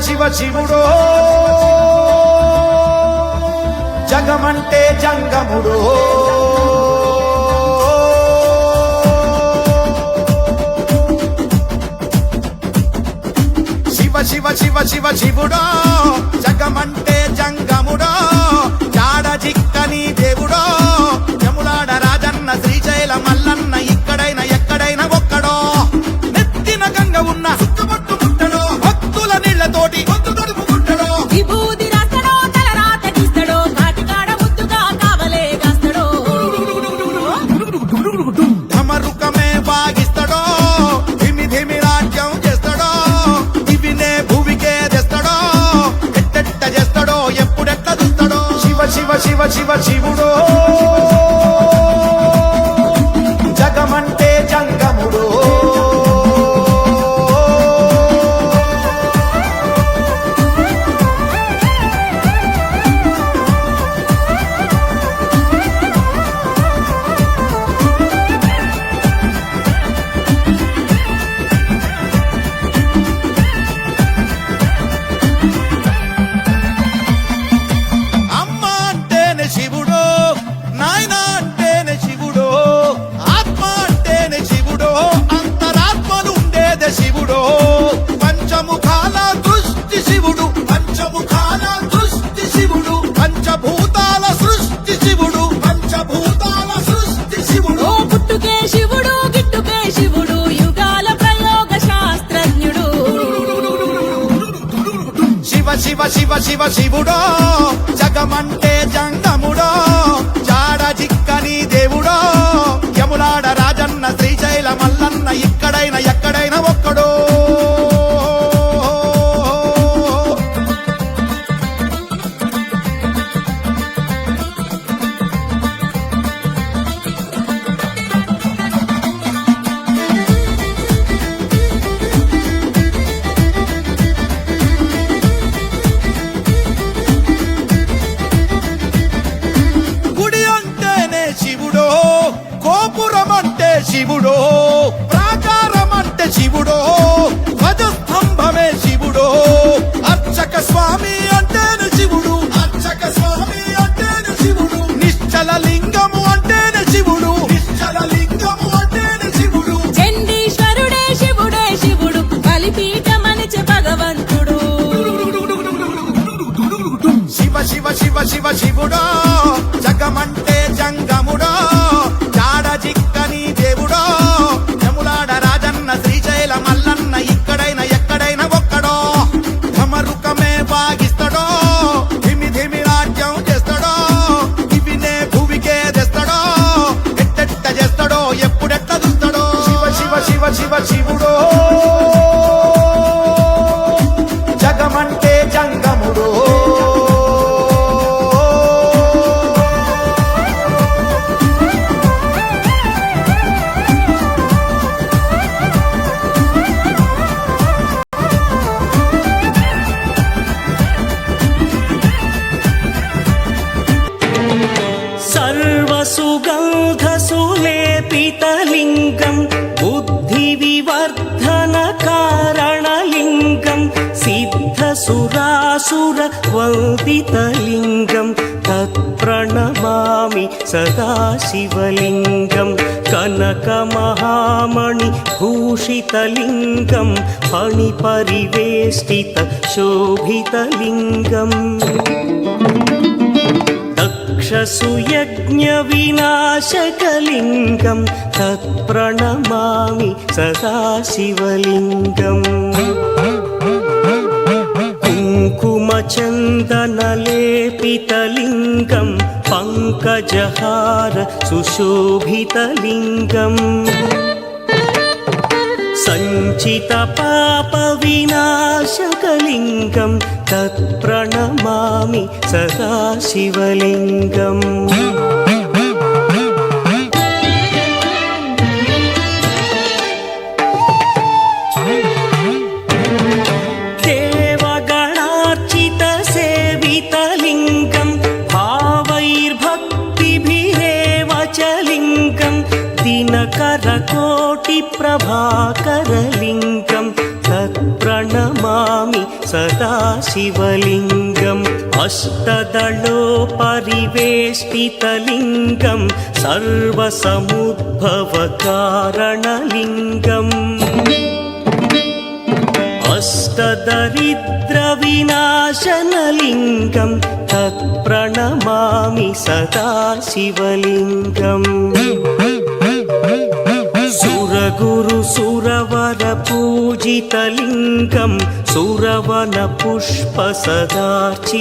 శివ శివుడో జగమంటే జంగముడో శివ శివ శివ శివ శివుడో జగమంటే జంగముడో జాడ జిక్కని దేవుడో యములాడ రాజన్న శ్రీశైల మల్లన్న ఇక్కడైన ఎక్కడైనా ఒక్కడో నెత్తిన గంగ ఉన్న సుట్టుముట్టు ముట్టడో భక్తుల నీళ్లతోటి పొద్దు తడుపుకుంటడో విభూతి రాస్తడో తలరాత తీస్తడో కాటికాడ ముద్దుగా కావలే కాస్తడో ధమరుకమే బాగిస్తడో ధిమి ధిమి రాజ్యం చేస్తడో ఇవినే భూమికే తెస్తడో ఎట్టెట్ట చేస్తడో ఎప్పుడెట్ట చూస్తడో శివ శివ శివ శివ శివుడో జగమంటే జంగముడో అమ్మ అంటేనే శివుడో నాయన అంటేనే శివుడో ఆత్మ అంటేనే శివుడో అంతరాత్మలుండేదే శివుడో పంచముఖాల దృష్టి శివుడు పంచముఖాల దృష్టి శివుడు పంచభూతాల సృష్టి శివుడు పంచభూతాల సృష్టి శివుడు ఓ పుట్టుకే శివుడు గిట్టుకే శివుడు యుగాల ప్రయోగ శాస్త్రజ్ఞుడు శివ శివ శివ శివ శివుడో జగమంటే జంగముడో జాడ జిక్కని దేవుడో యములాడ రాజన్న శ్రీశైల మల్లన్న ఇక్కడైన ఎక్కడైనా ఒక్కడో గుడి అంటేనే శివుడో గోపురం అంటే శివుడో ప్రాకారం అంటే శివుడో ధ్వజస్తంభమే శివుడో అర్చక స్వామి అంటేనే శివుడు అర్చక స్వామి అంటేనే శివుడు నిశ్చల లింగము అంటేనే శివుడు నిశ్చల లింగము అంటేనే శివుడు చండీశ్వరుడే శివుడే శివుడు బలిపీఠమనిచే భగవంతుడు శివ శివ శివ శివ శివుడో జగమంటే జంగముడో జాడ జిక్కని దేవుడో యములాడ రాజన్న శ్రీశైల మల్లన్న ఇక్కడైన ఎక్కడైనా ఒక్కడో ధమరుకమే బాగిస్తడో ధిమి ధిమి రాజ్యం చేస్తడో ఇవినే భూమికే తెస్తడో ఎట్టెట్ట చేస్తడో ఎప్పుడెట్ట చూస్తడో శివ శివ శివ శివ శివుడో జగమంటే జంగముడో सर्वसुगन्धसुलेपितलिङ्गं बुद्धिविवर्धनकारणलिङ्गं सिद्धसुरासुरवन्दितलिङ्गं तत्प्रणमामि सदा शिवलिङ्गं कनकमहामणिभूषितलिङ्गं फणिपरिवेष्टितशोभितलिङ्गम् दक्षसुयज्ञविनाशकलिङ्गं तत्प्रणमामि सदा शिवलिङ्गम् कुङ्कुमचन्दनलेपितलिङ्गं पङ्कजहार सुशोभितलिङ्गम् सञ्चितपापविनाशकलिङ्गं तत्प्रणमामि सदा शिवलिङ्गम् देवगणार्चितसेवितलिङ्गं भावैर्भक्तिभिरेव च लिङ्गं दिनकरकोटिप्रभाकरलिङ्गं तत्प्रणमामि सदा सदाशिवलिङ्गम् अष्टदलोपरिवेष्टितलिङ्गं सर्वसमुद्भवकारणलिङ्गम् अष्टदरिद्रविनाशनलिङ्गं तत्प्रणमामि सदा शिवलिङ्गम् सुरगुरु सुरवर पूजितलिङ्गं सुरवन पुष्प सदार्चितलिङ्गम्